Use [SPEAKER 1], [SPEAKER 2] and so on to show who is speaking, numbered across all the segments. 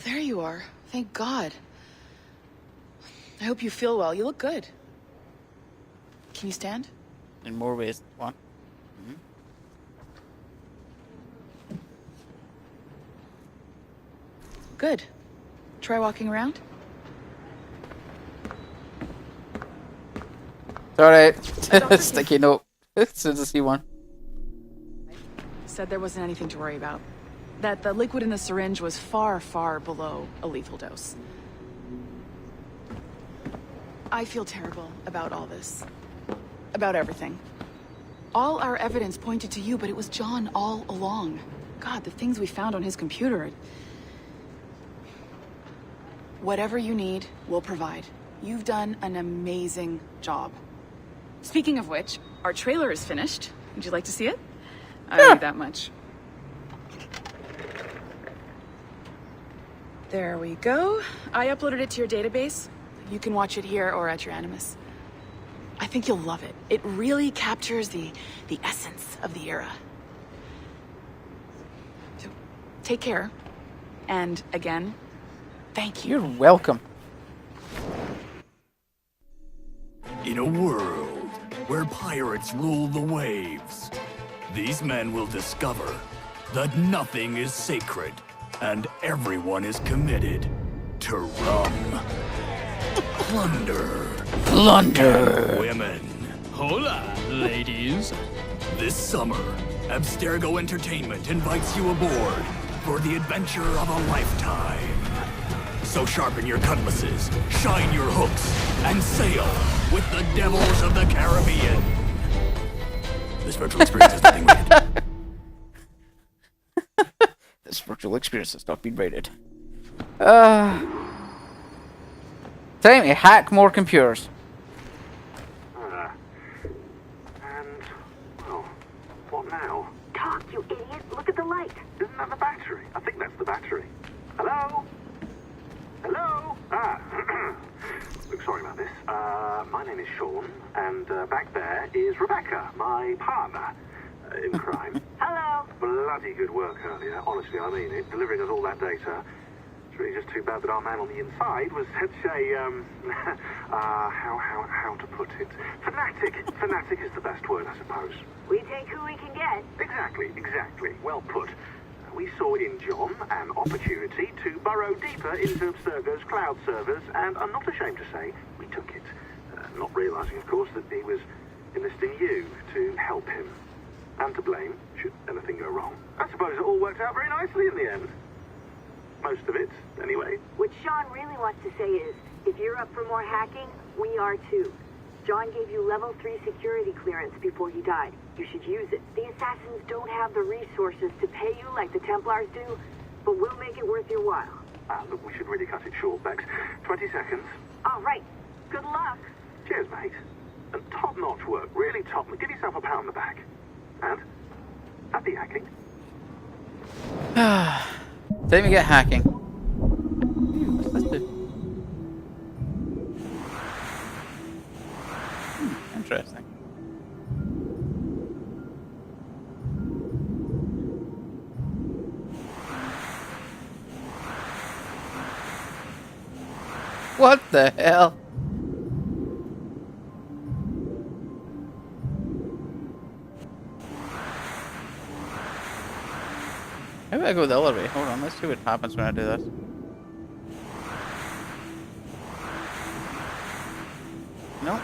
[SPEAKER 1] there you are. Thank God. I hope you feel well. You look good. Can you stand?
[SPEAKER 2] In more ways than one.
[SPEAKER 1] Good. Try walking around.
[SPEAKER 2] It's alright. Sticky note. As soon as I see one.
[SPEAKER 1] Said there wasn't anything to worry about. That the liquid in the syringe was far, far below a lethal dose. I feel terrible about all this. About everything. All our evidence pointed to you, but it was John all along. God, the things we found on his computer. Whatever you need, we'll provide. You've done an amazing job. Speaking of which, our trailer is finished. Would you like to see it? I don't need that much. There we go. I uploaded it to your database. You can watch it here or at your Animus. I think you'll love it. It really captures the essence of the era. So, take care. And again, thank you.
[SPEAKER 2] You're welcome.
[SPEAKER 3] In a world where pirates rule the waves, these men will discover that nothing is sacred and everyone is committed to rum, plunder, and women.
[SPEAKER 4] Hola, ladies.
[SPEAKER 3] This summer, Abstergo Entertainment invites you aboard for the adventure of a lifetime. So sharpen your cutlasses, shine your hooks, and sail with the devils of the Caribbean. This virtual experience is nothing rated.
[SPEAKER 2] This virtual experience has not been rated. Time to hack more computers.
[SPEAKER 5] And, well, what now? Talk, you idiot! Look at the light! Isn't that the battery? I think that's the battery. Hello? Hello? Look, sorry about this. My name is Sean, and back there is Rebecca, my partner in crime. Hello. Bloody good work earlier. Honestly, I mean it. Delivering us all that data. It's really just too bad that our man on the inside was such a, how to put it? Fanatic. Fanatic is the best word, I suppose.
[SPEAKER 6] We take who we can get.
[SPEAKER 5] Exactly. Well put. We saw in John an opportunity to burrow deeper into Abstergo's cloud servers, and I'm not ashamed to say we took it. Not realizing, of course, that he was enlisting you to help him. And to blame, should anything go wrong. I suppose it all worked out very nicely in the end. Most of it, anyway.
[SPEAKER 6] What Sean really wants to say is, if you're up for more hacking, we are too. John gave you level 3 security clearance before he died. You should use it. The assassins don't have the resources to pay you like the Templars do, but we'll make it worth your while.
[SPEAKER 5] Look, we should really cut it short, Bex. 20 seconds.
[SPEAKER 6] All right. Good luck.
[SPEAKER 5] Cheers, mate. And top-notch work. Really top. Give yourself a pat on the back. And happy hacking.
[SPEAKER 2] Time to get hacking. What's this do? Interesting. What the hell? Maybe I go the other way. Hold on, let's see what happens when I do this. No.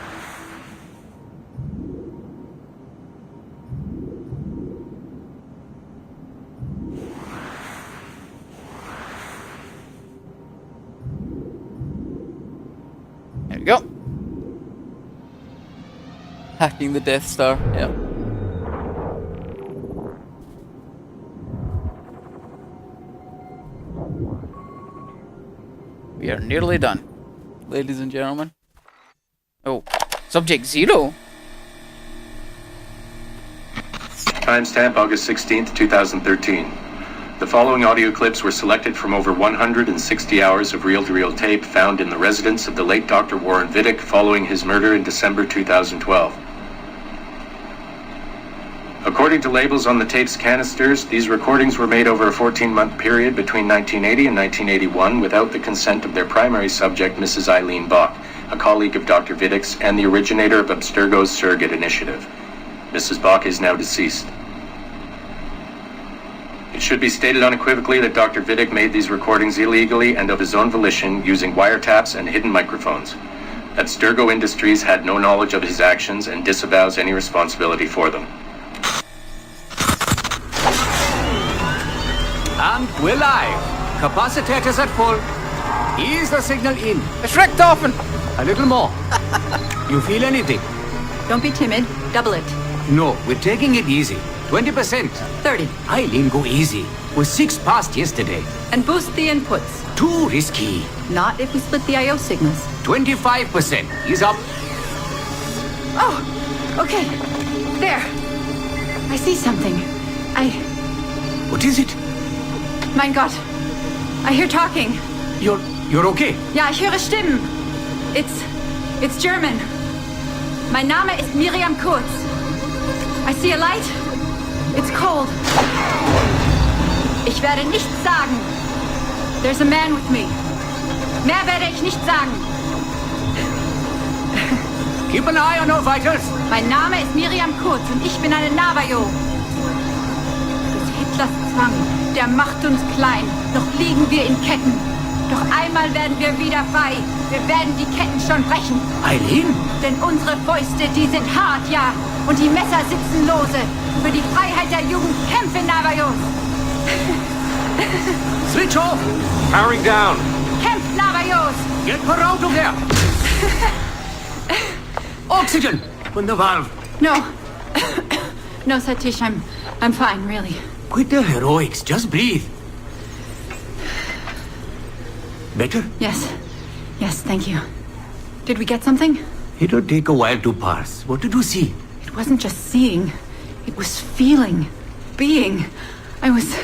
[SPEAKER 2] There we go. Hacking the Death Star. Yep. We are nearly done, ladies and gentlemen. Oh, subject 0.
[SPEAKER 7] Timestamp August 16th, 2013. The following audio clips were selected from over 160 hours of reel-to-reel tape found in the residence of the late Dr. Warren Vidic following his murder in December 2012. According to labels on the tape's canisters, these recordings were made over a 14-month period between 1980 and 1981 without the consent of their primary subject, Mrs. Eileen Bach, a colleague of Dr. Vidic's and the originator of Abstergo's surrogate initiative. Mrs. Bach is now deceased. It should be stated unequivocally that Dr. Vidic made these recordings illegally and of his own volition using wiretaps and hidden microphones. Abstergo Industries had no knowledge of his actions and disavows any responsibility for them.
[SPEAKER 8] And we're live. Capacitors at full. Ease the signal in.
[SPEAKER 2] It's wrecked often.
[SPEAKER 8] A little more. You feel anything?
[SPEAKER 9] Don't be timid. Double it.
[SPEAKER 8] No, we're taking it easy. 20%.
[SPEAKER 9] 30.
[SPEAKER 8] Eileen, go easy. We're 6 past yesterday.
[SPEAKER 9] And boost the inputs.
[SPEAKER 8] Too risky.
[SPEAKER 9] Not if we split the I/O signals.
[SPEAKER 8] 25%. He's up.
[SPEAKER 9] Oh, okay. There. I see something.
[SPEAKER 8] What is it?
[SPEAKER 9] Mein Gott. I hear talking.
[SPEAKER 8] You're okay?
[SPEAKER 9] Ja, ich höre Stimmen. It's German. Mein Name ist Miriam Kurz. I see a light. It's cold. Ich werde nichts sagen. There's a man with me. Mehr werde ich nicht sagen.
[SPEAKER 8] Keep an eye on our vitals.
[SPEAKER 9] Mein Name ist Miriam Kurz und ich bin eine Navajo. Des Hitlers Zwang, der macht uns klein. Noch liegen wir in Ketten. Doch einmal werden wir wieder frei. Wir werden die Ketten schon brechen.
[SPEAKER 8] Eileen?
[SPEAKER 9] Denn unsere Fäuste, die sind hart, ja. Und die Messer sitzen lose. Für die Freiheit der Jugend kämpfen Navajos.
[SPEAKER 8] Switch off.
[SPEAKER 5] Powering down.
[SPEAKER 9] Kämpft Navajos.
[SPEAKER 8] Get her out of there. Oxygen. From the valve.
[SPEAKER 9] No. No, Satish, I'm fine, really.
[SPEAKER 8] Quit the heroics. Just breathe. Better?
[SPEAKER 9] Yes. Yes, thank you. Did we get something?
[SPEAKER 8] It'll take a while to parse. What did you see?
[SPEAKER 9] It wasn't just seeing. It was feeling. Being. I was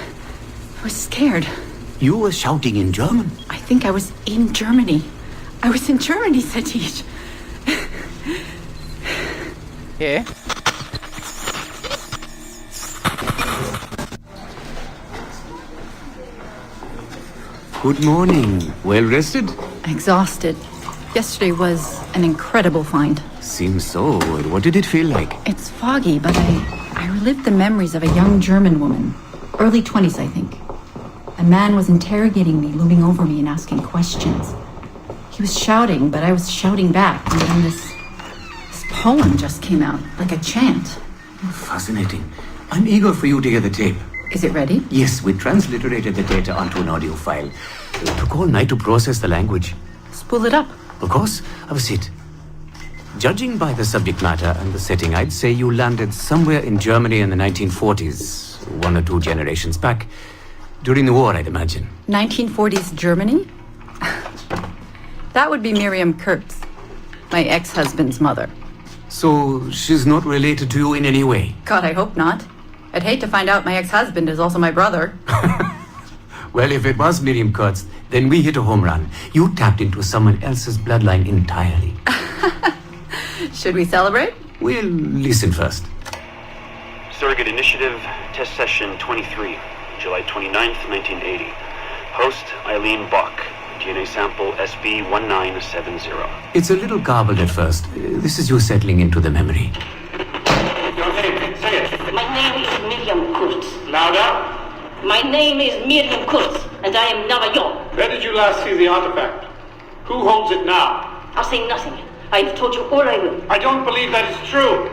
[SPEAKER 9] scared.
[SPEAKER 8] You were shouting in German.
[SPEAKER 9] I think I was in Germany. I was in Germany, Satish.
[SPEAKER 2] Yeah.
[SPEAKER 8] Good morning. Well rested?
[SPEAKER 9] Exhausted. Yesterday was an incredible find.
[SPEAKER 8] Seems so. What did it feel like?
[SPEAKER 9] It's foggy, but I relived the memories of a young German woman. Early 20s, I think. A man was interrogating me, looming over me and asking questions. He was shouting, but I was shouting back. And then this poem just came out, like a chant.
[SPEAKER 8] Fascinating. I'm eager for you to hear the tape.
[SPEAKER 9] Is it ready?
[SPEAKER 8] Yes, we transliterated the data onto an audio file. It took all night to process the language.
[SPEAKER 9] Spool it up.
[SPEAKER 8] Of course, have a seat. Judging by the subject matter and the setting, I'd say you landed somewhere in Germany in the 1940s, 1 or 2 generations back. During the war, I'd imagine.
[SPEAKER 9] 1940s Germany? That would be Miriam Kurtz, my ex-husband's mother.
[SPEAKER 8] So she's not related to you in any way?
[SPEAKER 9] God, I hope not. I'd hate to find out my ex-husband is also my brother.
[SPEAKER 8] Well, if it was Miriam Kurtz, then we hit a home run. You tapped into someone else's bloodline entirely.
[SPEAKER 9] Should we celebrate?
[SPEAKER 8] We'll listen first.
[SPEAKER 10] Surrogate Initiative, Test Session 23, July 29th, 1980. Host, Eileen Bach. DNA sample SB1970.
[SPEAKER 8] It's a little garbled at first. This is you settling into the memory.
[SPEAKER 5] Your name, say it.
[SPEAKER 11] My name is Miriam Kurtz.
[SPEAKER 5] Louder.
[SPEAKER 11] My name is Miriam Kurtz, and I am Navajo.
[SPEAKER 5] Where did you last see the artifact? Who holds it now?
[SPEAKER 11] I'll say nothing. I've told you all I will.
[SPEAKER 5] I don't believe that is true.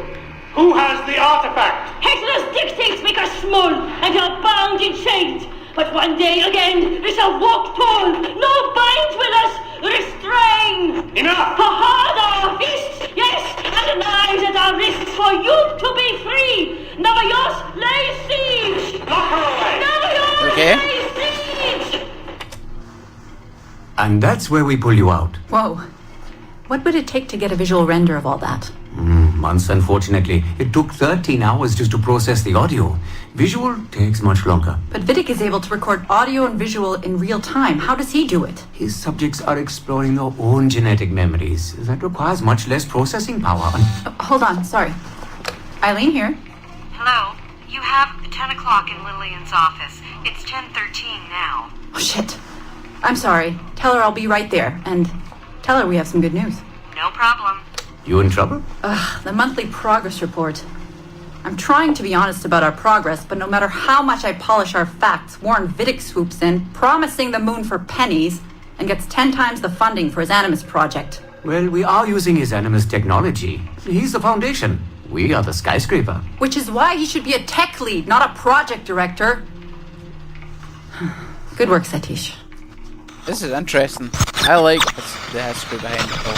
[SPEAKER 5] Who has the artifact?
[SPEAKER 11] Hitler's dictates make us small, and are bound in chains. But one day again, we shall walk tall. No binds will us restrain.
[SPEAKER 5] Enough!
[SPEAKER 11] For hard our fists, yes, and the knives at our wrists, for you to be free. Navajos lay siege.
[SPEAKER 5] Lock her away.
[SPEAKER 11] Navajos
[SPEAKER 2] Okay.
[SPEAKER 11] lay siege.
[SPEAKER 8] And that's where we pull you out.
[SPEAKER 9] Whoa. What would it take to get a visual render of all that?
[SPEAKER 8] Months, unfortunately. It took 13 hours just to process the audio. Visual takes much longer.
[SPEAKER 9] But Vidic is able to record audio and visual in real time. How does he do it?
[SPEAKER 8] His subjects are exploring their own genetic memories. That requires much less processing power.
[SPEAKER 9] Hold on, sorry. Eileen here.
[SPEAKER 6] Hello? You have 10 o'clock in Lillian's office. It's 10:13 now.
[SPEAKER 9] Oh, shit. I'm sorry. Tell her I'll be right there. And tell her we have some good news.
[SPEAKER 6] No problem.
[SPEAKER 8] You in trouble?
[SPEAKER 9] The monthly progress report. I'm trying to be honest about our progress, but no matter how much I polish our facts, Warren Vidic swoops in, promising the moon for pennies, and gets 10 times the funding for his Animus project.
[SPEAKER 8] Well, we are using his Animus technology. He's the foundation. We are the skyscraper.
[SPEAKER 9] Which is why he should be a tech lead, not a project director. Good work, Satish.
[SPEAKER 2] This is interesting. I like the history behind it all.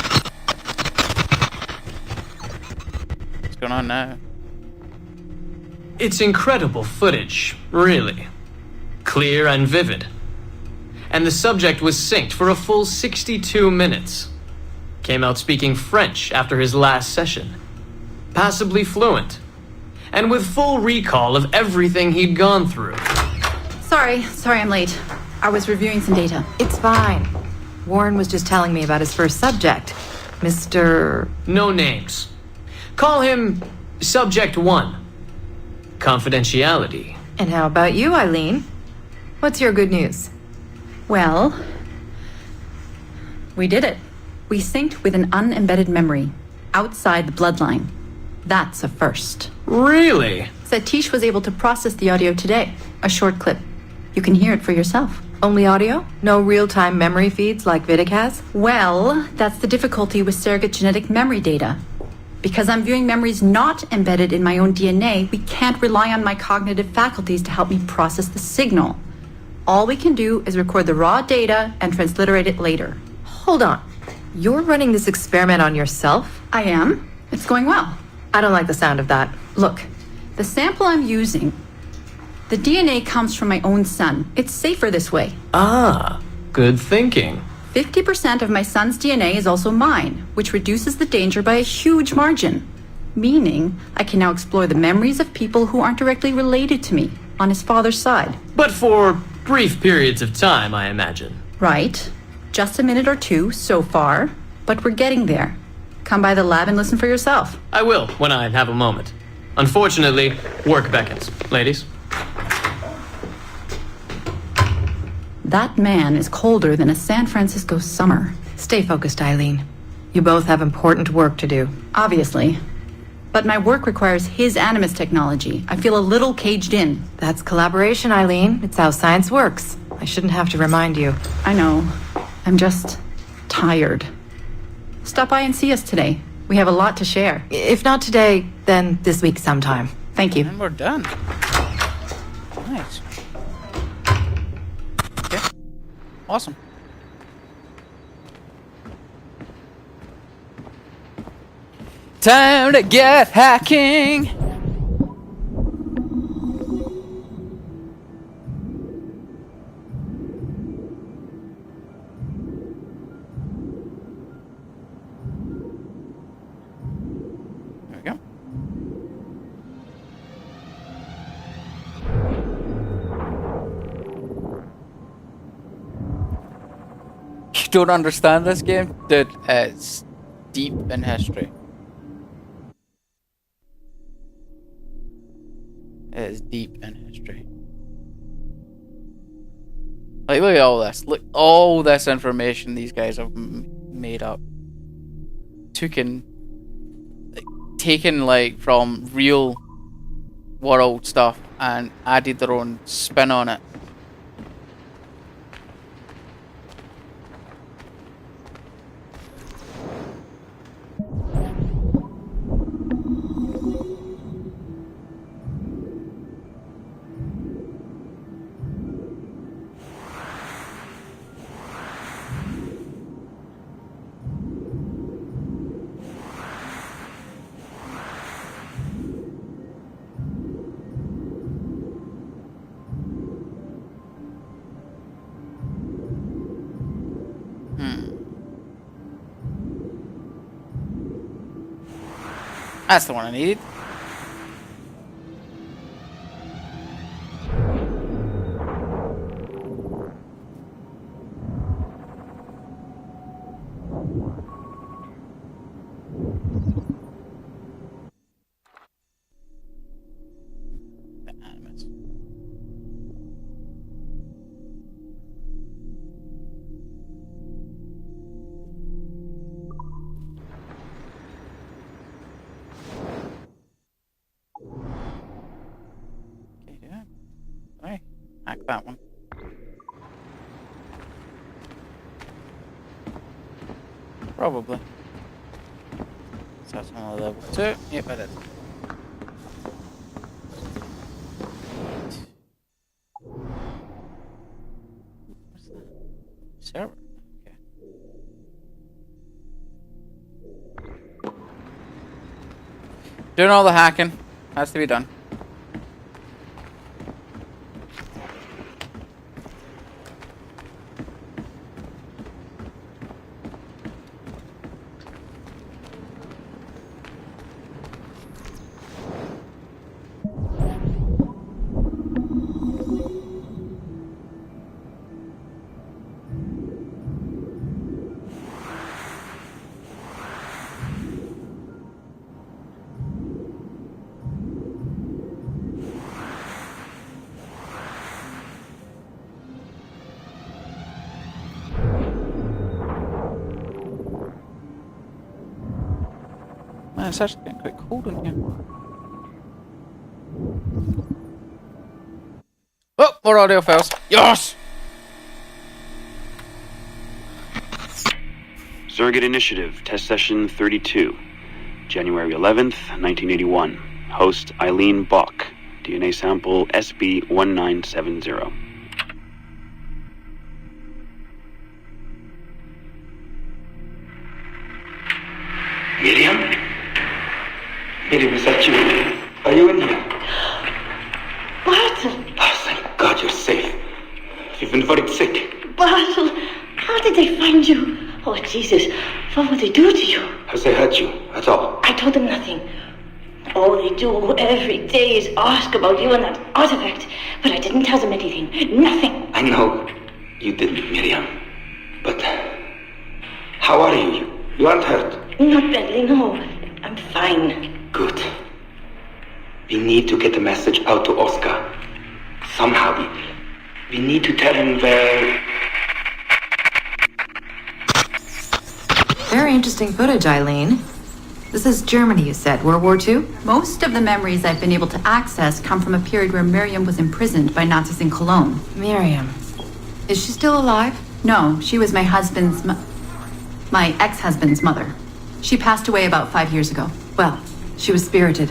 [SPEAKER 2] What's going on now?
[SPEAKER 4] It's incredible footage, really. Clear and vivid. And the subject was synced for a full 62 minutes. Came out speaking French after his last session. Passably fluent. And with full recall of everything he'd gone through.
[SPEAKER 9] Sorry I'm late. I was reviewing some data.
[SPEAKER 12] It's fine. Warren was just telling me about his first subject, Mr.
[SPEAKER 4] No names. Call him Subject 1. Confidentiality.
[SPEAKER 12] And how about you, Eileen? What's your good news?
[SPEAKER 9] Well, we did it. We synced with an unembedded memory outside the bloodline. That's a first.
[SPEAKER 4] Really?
[SPEAKER 9] Satish was able to process the audio today. A short clip. You can hear it for yourself.
[SPEAKER 12] Only audio? No real-time memory feeds like Vidic has?
[SPEAKER 9] Well, that's the difficulty with surrogate genetic memory data. Because I'm viewing memories not embedded in my own DNA, we can't rely on my cognitive faculties to help me process the signal. All we can do is record the raw data and transliterate it later.
[SPEAKER 12] Hold on. You're running this experiment on yourself?
[SPEAKER 9] I am. It's going well.
[SPEAKER 12] I don't like the sound of that.
[SPEAKER 9] Look, the sample I'm using, the DNA comes from my own son. It's safer this way.
[SPEAKER 4] Ah, good thinking.
[SPEAKER 9] 50% of my son's DNA is also mine, which reduces the danger by a huge margin. Meaning, I can now explore the memories of people who aren't directly related to me on his father's side.
[SPEAKER 4] But for brief periods of time, I imagine.
[SPEAKER 9] Right. Just a minute or two so far, but we're getting there. Come by the lab and listen for yourself.
[SPEAKER 4] I will, when I have a moment. Unfortunately, work beckons. Ladies?
[SPEAKER 9] That man is colder than a San Francisco summer.
[SPEAKER 12] Stay focused, Eileen. You both have important work to do.
[SPEAKER 9] Obviously. But my work requires his Animus technology. I feel a little caged in.
[SPEAKER 12] That's collaboration, Eileen. It's how science works. I shouldn't have to remind you.
[SPEAKER 9] I know. I'm just tired. Stop by and see us today. We have a lot to share.
[SPEAKER 12] If not today, then this week sometime.
[SPEAKER 9] Thank you.
[SPEAKER 2] And we're done. Nice. Okay. Awesome. Time to get hacking. There we go. You don't understand this game? Dude, it's deep in history. It is deep in history. Like, look at all this. Look, all this information these guys have made up. Taken like from real world stuff and added their own spin on it. That's the one I needed. that one. Probably. So that's only level 2. Yep, I did. What's that? Server. Okay. Doing all the hacking. Has to be done. Man, it's actually getting quite cold in here. Oh, more audio files. Yes!
[SPEAKER 10] Surrogate Initiative, Test Session 32, January 11th, 1981. Host Eileen Bach, DNA sample SB1970.
[SPEAKER 13] Miriam? Miriam, is that you? Are you in here?
[SPEAKER 11] Bartle!
[SPEAKER 13] Oh, thank God you're safe. You've been very sick.
[SPEAKER 11] Bartle! How did they find you? Oh, Jesus. What would they do to you?
[SPEAKER 13] Has they hurt you at all?
[SPEAKER 11] I told them nothing. All they do every day is ask about you and that artifact. But I didn't tell them anything. Nothing.
[SPEAKER 13] I know you didn't, Miriam. But how are you? You aren't hurt?
[SPEAKER 11] Not badly, no. I'm fine.
[SPEAKER 13] Good. We need to get the message out to Oscar. Somehow. We need to tell him where...
[SPEAKER 12] Very interesting footage, Eileen. This is Germany, you said. World War II?
[SPEAKER 9] Most of the memories I've been able to access come from a period where Miriam was imprisoned by Nazis in Cologne.
[SPEAKER 12] Miriam. Is she still alive?
[SPEAKER 9] No, she was my my ex-husband's mother. She passed away about 5 years ago.
[SPEAKER 12] Well, she was spirited.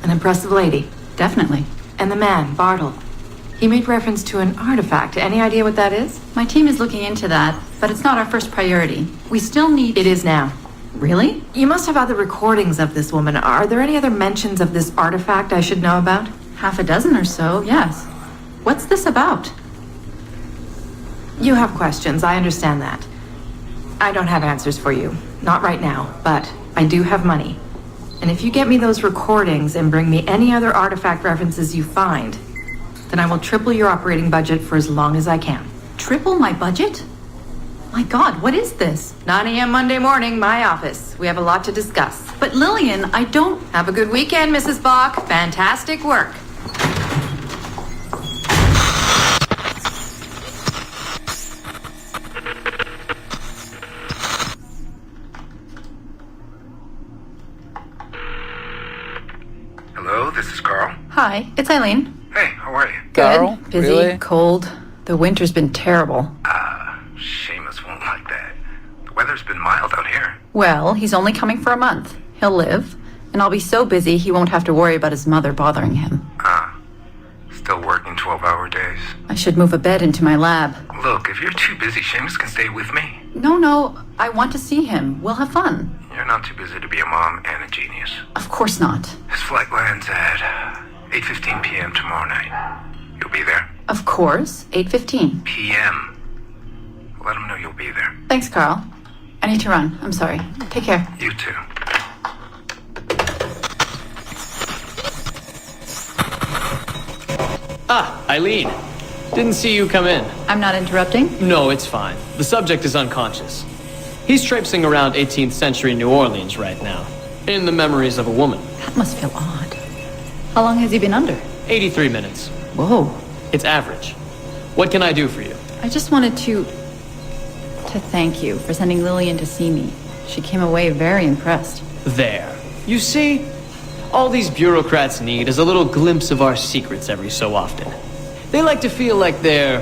[SPEAKER 12] An impressive lady.
[SPEAKER 9] Definitely.
[SPEAKER 12] And the man, Bartle. He made reference to an artifact. Any idea what that is?
[SPEAKER 9] My team is looking into that, but it's not our first priority. We still need...
[SPEAKER 12] It is now.
[SPEAKER 9] Really?
[SPEAKER 12] You must have other recordings of this woman. Are there any other mentions of this artifact I should know about?
[SPEAKER 9] Half a dozen or so, yes. What's this about?
[SPEAKER 12] You have questions, I understand that. I don't have answers for you. Not right now, but I do have money. And if you get me those recordings and bring me any other artifact references you find, then I will triple your operating budget for as long as I can.
[SPEAKER 9] Triple my budget? My God, what is this?
[SPEAKER 12] 9 a.m. Monday morning, my office. We have a lot to discuss.
[SPEAKER 9] But Lillian, I don't...
[SPEAKER 12] Have a good weekend, Mrs. Bach. Fantastic work.
[SPEAKER 5] Hello, this is Carl.
[SPEAKER 9] Hi, it's Eileen.
[SPEAKER 5] Hey, how are you?
[SPEAKER 2] Carl?
[SPEAKER 9] Good, busy,
[SPEAKER 2] Really?
[SPEAKER 9] cold. The winter's been terrible.
[SPEAKER 5] Seamus won't like that. The weather's been mild out here.
[SPEAKER 9] Well, he's only coming for a month. He'll live, and I'll be so busy he won't have to worry about his mother bothering him.
[SPEAKER 5] Still working 12-hour days.
[SPEAKER 9] I should move a bed into my lab.
[SPEAKER 5] Look, if you're too busy, Seamus can stay with me.
[SPEAKER 9] No, I want to see him. We'll have fun.
[SPEAKER 5] You're not too busy to be a mom and a genius.
[SPEAKER 9] Of course not.
[SPEAKER 5] His flight lands at 8:15 p.m. tomorrow night. You'll be there?
[SPEAKER 9] Of course, 8:15.
[SPEAKER 5] p.m. Let him know you'll be there.
[SPEAKER 9] Thanks, Carl. I need to run. I'm sorry. Take care.
[SPEAKER 5] You too.
[SPEAKER 4] Ah, Eileen. Didn't see you come in.
[SPEAKER 9] I'm not interrupting?
[SPEAKER 4] No, it's fine. The subject is unconscious. He's traipsing around 18th century New Orleans right now, in the memories of a woman.
[SPEAKER 9] That must feel odd. How long has he been under?
[SPEAKER 4] 83 minutes.
[SPEAKER 9] Whoa.
[SPEAKER 4] It's average. What can I do for you?
[SPEAKER 9] I just wanted to thank you for sending Lillian to see me. She came away very impressed.
[SPEAKER 4] There. You see, all these bureaucrats need is a little glimpse of our secrets every so often. They like to feel like they're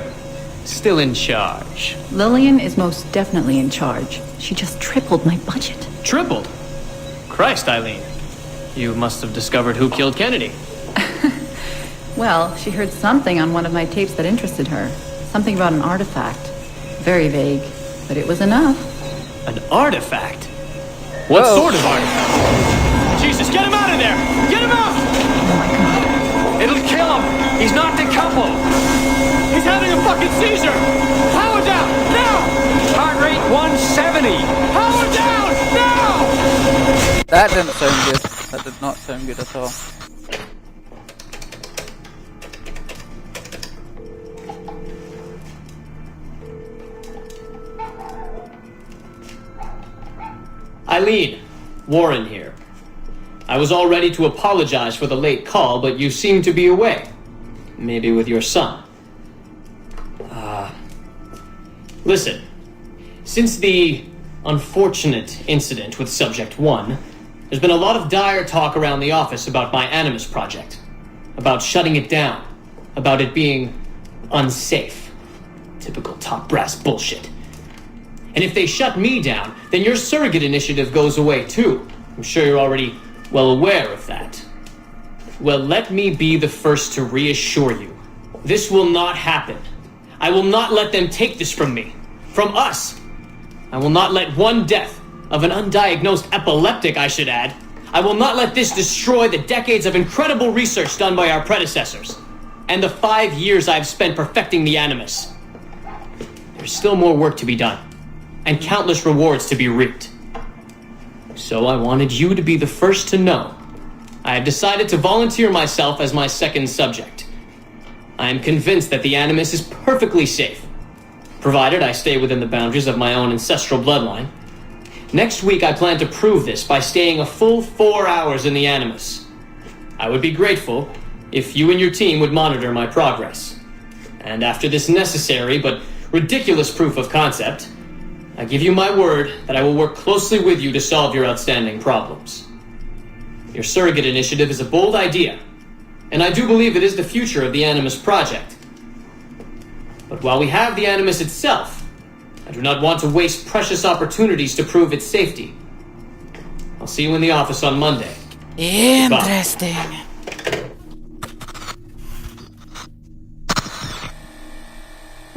[SPEAKER 4] still in charge.
[SPEAKER 9] Lillian is most definitely in charge. She just tripled my budget.
[SPEAKER 4] Tripled? Christ, Eileen. You must have discovered who killed Kennedy.
[SPEAKER 9] Well, she heard something on one of my tapes that interested her. Something about an artifact. Very vague, but it was enough.
[SPEAKER 4] An artifact? What sort of artifact? Jesus, get him out of there! Get him out!
[SPEAKER 9] Oh my god.
[SPEAKER 4] It'll kill him! He's not decoupled! He's having a fucking seizure! Power down! Now! Heart rate 170! Power down! Now!
[SPEAKER 2] That didn't sound good. That did not sound good at all.
[SPEAKER 4] Eileen, Warren here. I was all ready to apologize for the late call, but you seem to be away. Maybe with your son. Listen. Since the unfortunate incident with Subject 1, there's been a lot of dire talk around the office about my Animus project. About shutting it down. About it being unsafe. Typical top brass bullshit. And if they shut me down, then your surrogate initiative goes away too. I'm sure you're already well aware of that. Well, let me be the first to reassure you. This will not happen. I will not let them take this from me. From us. I will not let one death, of an undiagnosed epileptic I should add, I will not let this destroy the decades of incredible research done by our predecessors, and the 5 years I've spent perfecting the Animus. There's still more work to be done, and countless rewards to be reaped. So I wanted you to be the first to know. I have decided to volunteer myself as my second subject. I am convinced that the Animus is perfectly safe, provided I stay within the boundaries of my own ancestral bloodline. Next week I plan to prove this by staying a full 4 hours in the Animus. I would be grateful if you and your team would monitor my progress. And after this necessary but ridiculous proof of concept, I give you my word that I will work closely with you to solve your outstanding problems. Your surrogate initiative is a bold idea, and I do believe it is the future of the Animus project. But while we have the Animus itself, I do not want to waste precious opportunities to prove its safety. I'll see you in the office on Monday.
[SPEAKER 2] Interesting.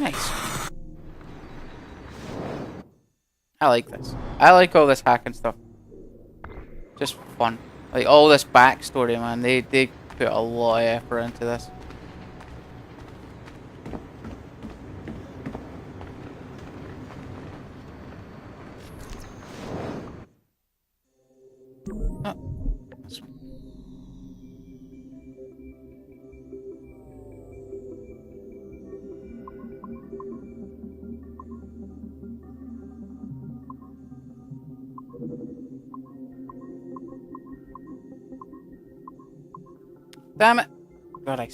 [SPEAKER 2] Nice. I like this. I like all this hacking stuff. Just fun. Like all this backstory, man. They put a lot of effort into this. Oh. Damn it. God,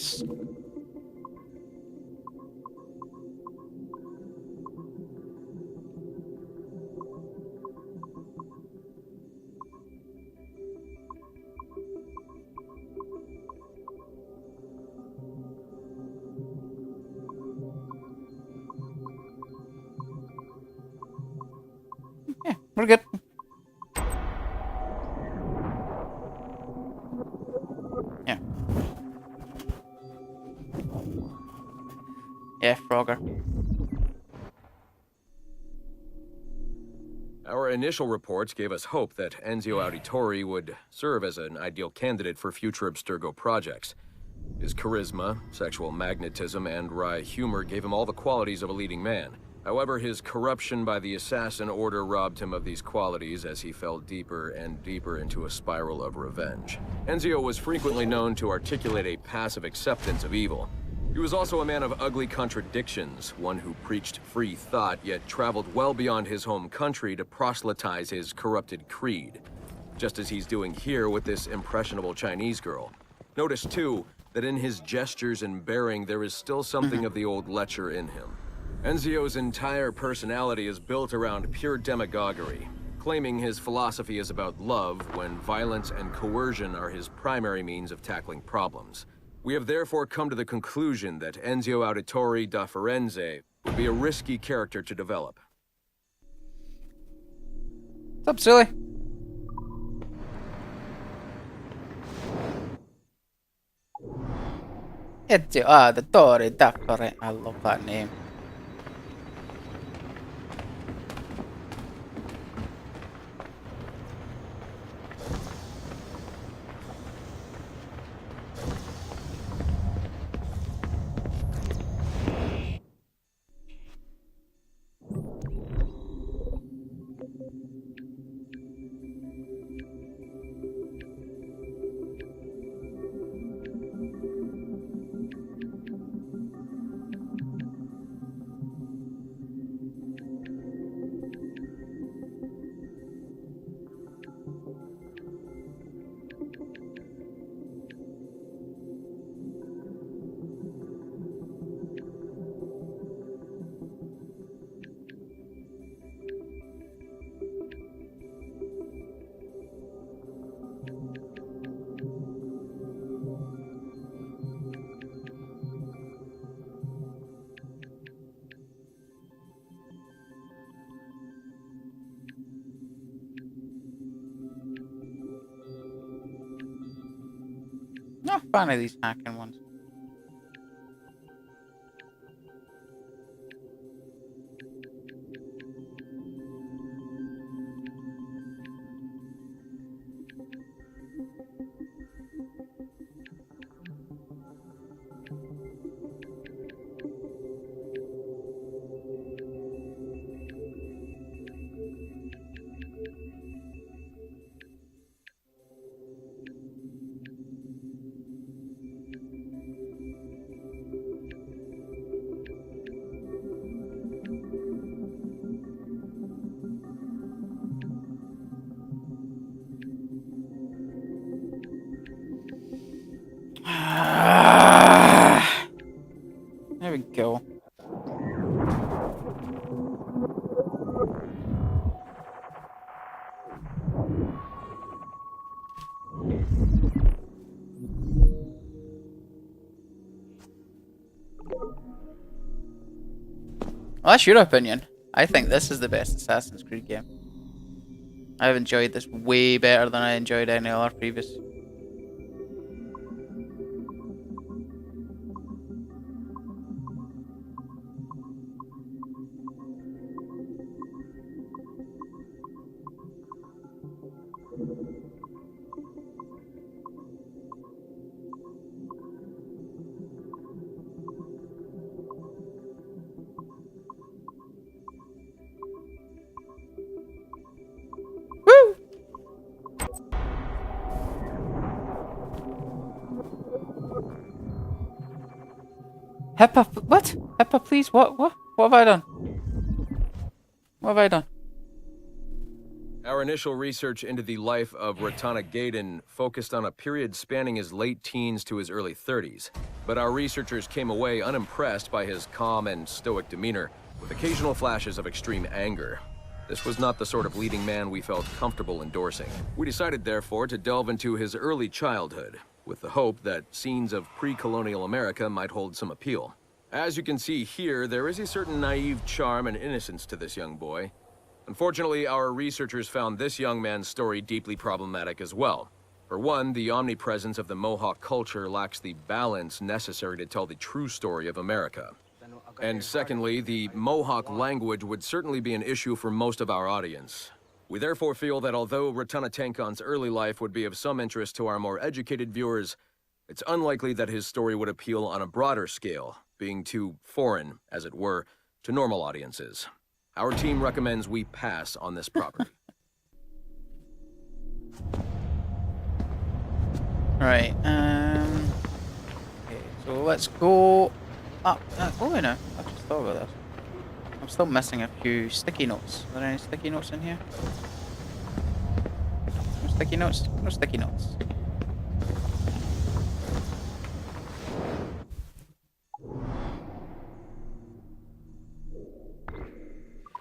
[SPEAKER 2] yeah, we're good. Yeah. Yeah, Frogger.
[SPEAKER 14] Our initial reports gave us hope that Enzio Auditore would serve as an ideal candidate for future Abstergo projects. His charisma, sexual magnetism, and wry humor gave him all the qualities of a leading man. However, his corruption by the Assassin Order robbed him of these qualities as he fell deeper and deeper into a spiral of revenge. Enzio was frequently known to articulate a passive acceptance of evil. He was also a man of ugly contradictions, one who preached free thought, yet traveled well beyond his home country to proselytize his corrupted creed, just as he's doing here with this impressionable Chinese girl. Notice, too, that in his gestures and bearing there is still something of the old lecher in him. Enzio's entire personality is built around pure demagoguery, claiming his philosophy is about love when violence and coercion are his primary means of tackling problems. We have therefore come to the conclusion that Enzio Auditore da Firenze would be a risky character to develop.
[SPEAKER 2] What's up, silly? Enzio Auditore da Firenze. I love that name. Not a fan of these hacking ones. There we go. Well, that's your opinion. I think this is the best Assassin's Creed game. I've enjoyed this way better than I enjoyed any other previous. Hippa, what? Hippa, please, what have I done? What have I done?
[SPEAKER 14] Our initial research into the life of Ratana Gaydon focused on a period spanning his late teens to his early 30s, but our researchers came away unimpressed by his calm and stoic demeanor, with occasional flashes of extreme anger. This was not the sort of leading man we felt comfortable endorsing. We decided, therefore, to delve into his early childhood, with the hope that scenes of pre-colonial America might hold some appeal. As you can see here, there is a certain naive charm and innocence to this young boy. Unfortunately, our researchers found this young man's story deeply problematic as well. For one, the omnipresence of the Mohawk culture lacks the balance necessary to tell the true story of America. And secondly, the Mohawk language would certainly be an issue for most of our audience. We therefore feel that although Ratana Tenkon's early life would be of some interest to our more educated viewers, it's unlikely that his story would appeal on a broader scale, being too foreign, as it were, to normal audiences. Our team recommends we pass on this property.
[SPEAKER 2] Right, okay, so let's go up. Oh, I know, I just thought about this. I'm still missing a few sticky notes. Are there any sticky notes in here? No sticky notes? No sticky notes.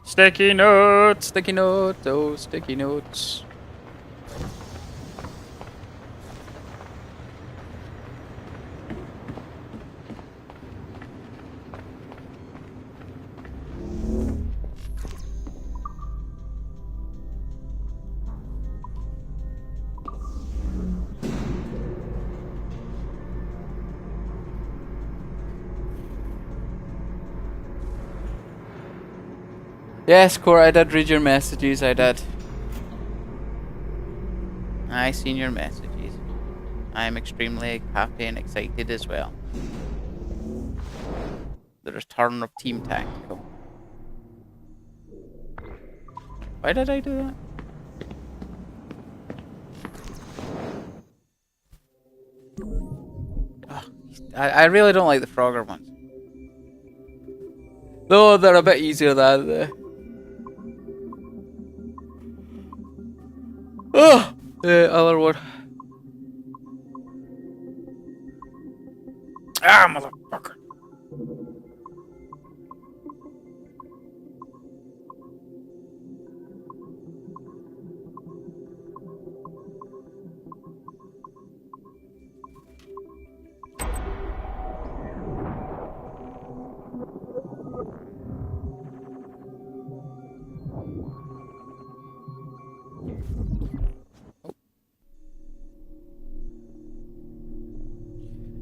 [SPEAKER 2] Sticky notes, oh, sticky notes. Yes, Cora, I did read your messages, I did. I seen your messages. I am extremely happy and excited as well. The return of Team Tactical. Why did I do that? Oh, I really don't like the Frogger ones. Though they're a bit easier than the... Oh, the other one. Ah, motherfucker.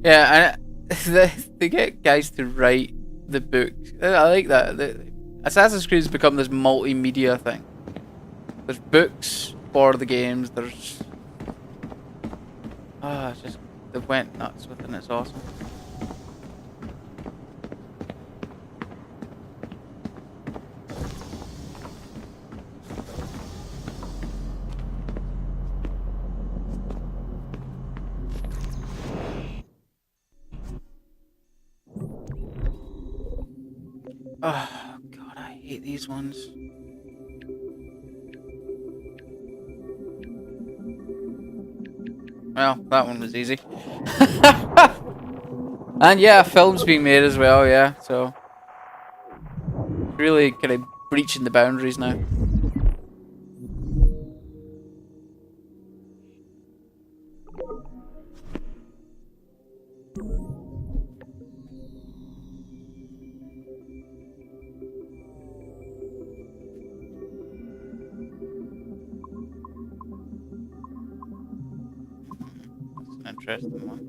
[SPEAKER 2] Yeah, and they get guys to write the books. I like that. Assassin's Creed has become this multimedia thing. There's books for the games. There's it's just they went nuts with it. And it's awesome. Oh god, I hate these ones. Well, that one was easy. And yeah, a film's being made as well, yeah, so really kind of breaching the boundaries now. Interesting one.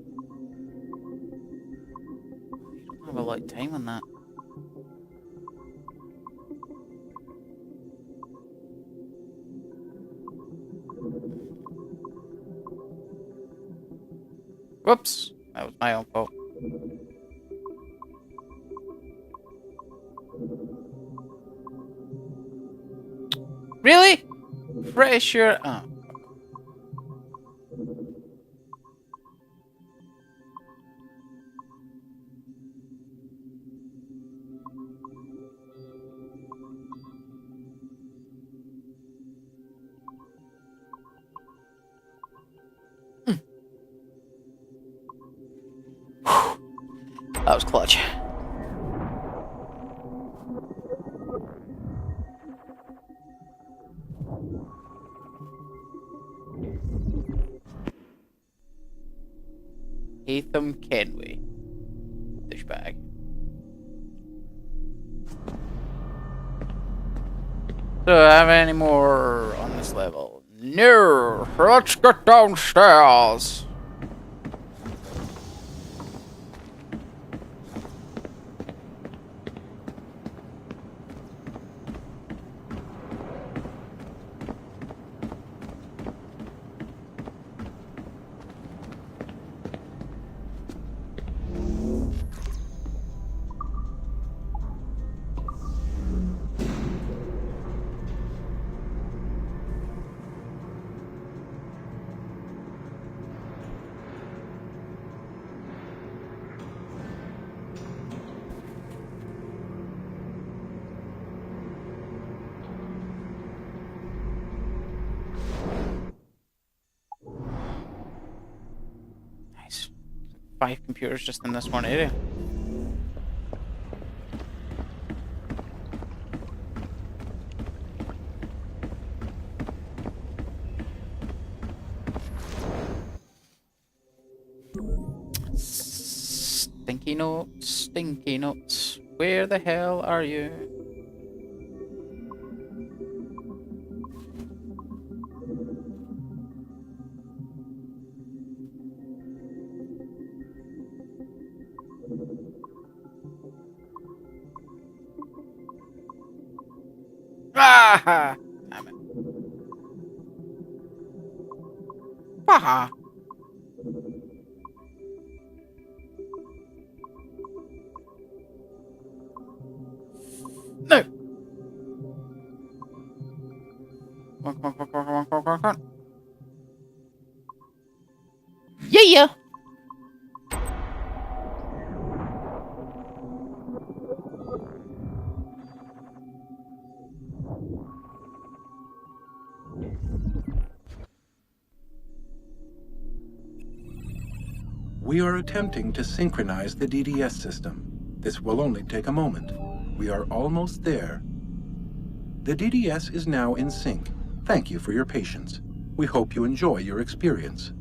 [SPEAKER 2] You don't have a lot of time on that. Whoops! That was my own fault. Really? Pretty sure. Oh. That was clutch. Hatham Kenway. Douchebag. Do I have any more on this level? No! Let's get downstairs! Nice. 5 computers just in this one area. Stinky notes. Where the hell are you? Ah! Damn it. Haha. No! Come on, come on, come on, come on, come on, come on, come on. Yeah!
[SPEAKER 15] We are attempting to synchronize the DDS system. This will only take a moment. We are almost there. The DDS is now in sync. Thank you for your patience. We hope you enjoy your experience.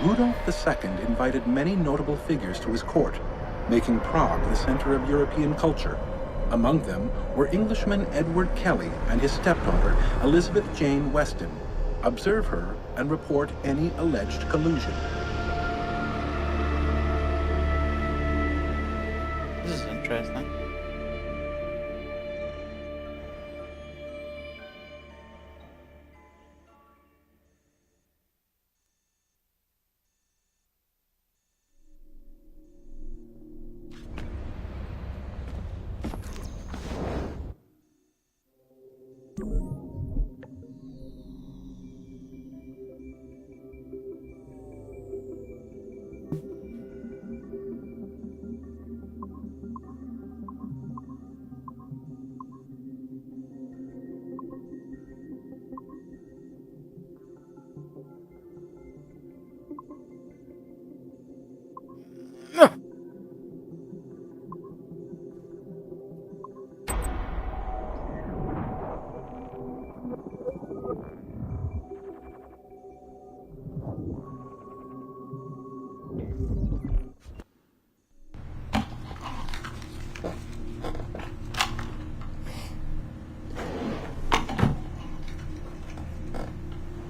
[SPEAKER 15] Rudolf II invited many notable figures to his court, making Prague the center of European culture. Among them were Englishman Edward Kelly and his stepdaughter, Elizabeth Jane Weston. Observe her and report any alleged collusion.
[SPEAKER 2] This is interesting.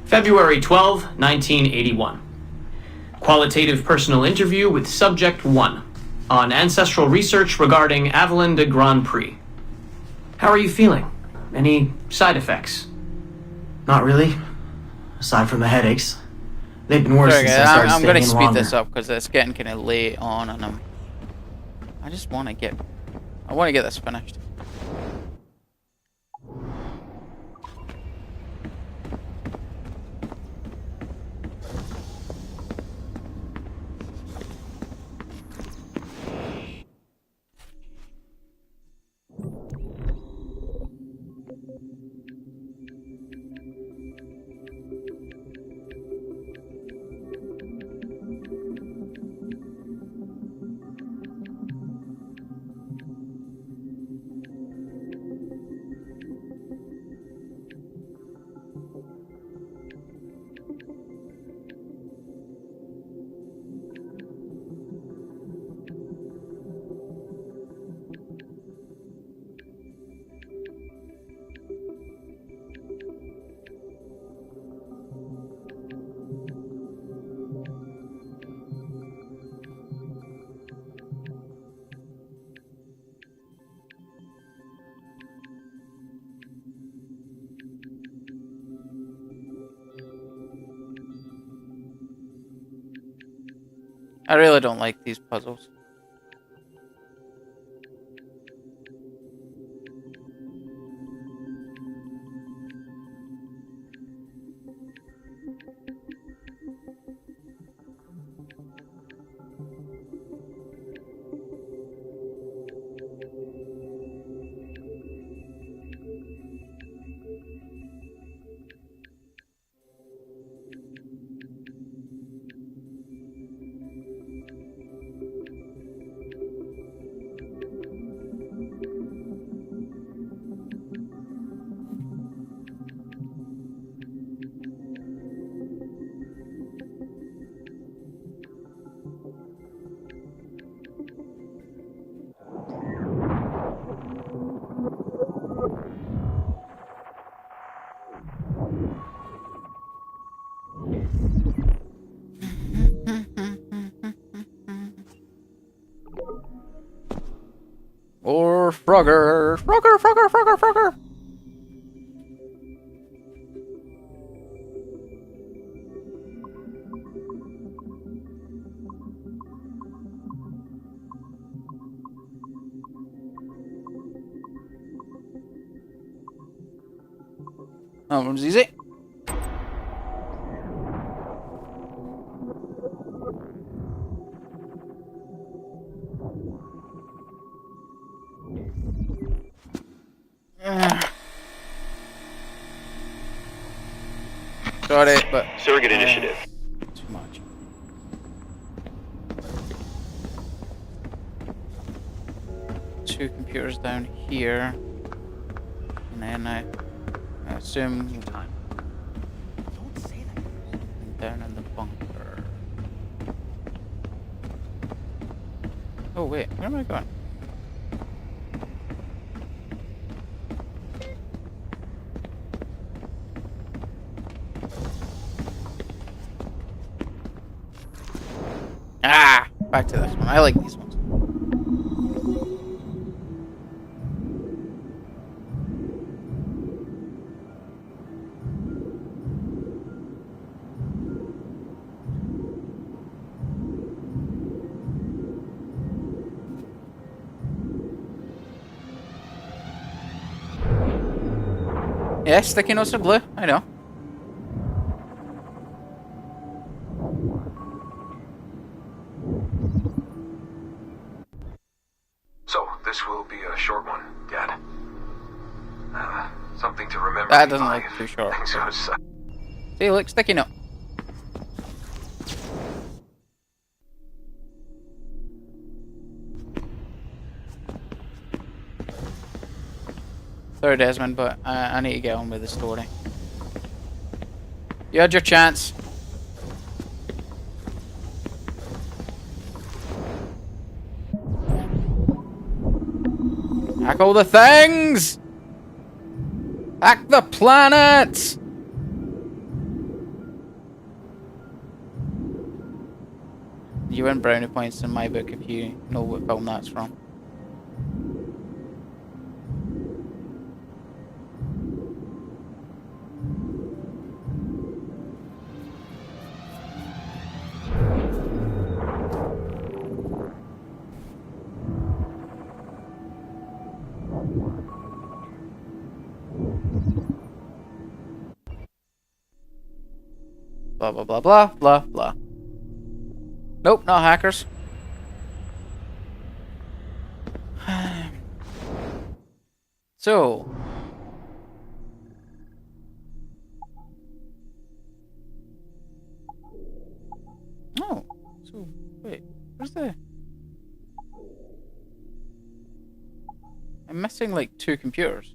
[SPEAKER 4] February 12, 1981. Qualitative personal interview with Subject 1 on ancestral research regarding Avalon de Grand Prix. How are you feeling? Any side effects?
[SPEAKER 16] Not really. Aside from the headaches. They've been worse since I started
[SPEAKER 2] I'm going to
[SPEAKER 16] staying
[SPEAKER 2] speed
[SPEAKER 16] longer.
[SPEAKER 2] this up because it's getting kind of late on, and I just want to get this finished. I really don't like these puzzles. Or Frogger. Frogger, Frogger, Frogger, Frogger. That one's easy. Got it, but
[SPEAKER 10] Surrogate initiative.
[SPEAKER 2] too much. Two computers down here, and then I assume time. Don't say that. Down in the bunker. Oh wait, where am I going? Ah, back to this one. I like these ones. Yeah, sticky notes of glue. I know.
[SPEAKER 14] So, this will be a short one, Dad. Something to remember.
[SPEAKER 2] That doesn't look too short.
[SPEAKER 14] So
[SPEAKER 2] See, look, sticky note. Sorry, Desmond, but I need to get on with the story. You had your chance. Hack all the things! Hack the planet! You win brownie points in my book if you know what film that's from. Blah blah blah blah blah blah. Nope, not hackers. So oh, so wait, where's the? I'm missing like 2 computers.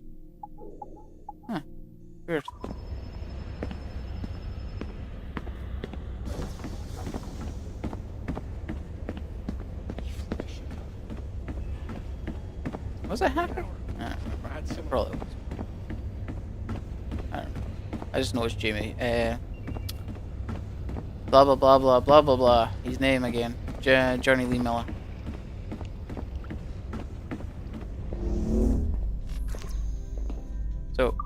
[SPEAKER 2] Huh, weird. Was it hacker? Probably was. I don't know. I just know it's Jamie. Blah blah blah blah blah blah blah. His name again. Johnny Lee Miller. So,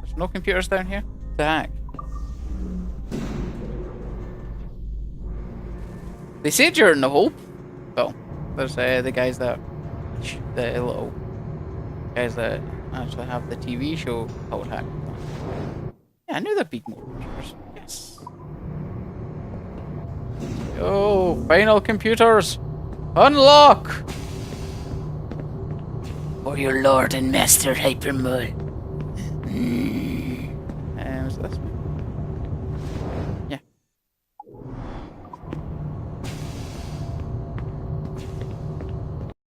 [SPEAKER 2] there's no computers down here to hack. They say during the Hope. Well, there's the guys that. The little guys that actually have the TV show called Hack. Yeah, I knew there'd be more computers. Yes. Yo, final computers! Unlock! For your Lord and Master Hypermole.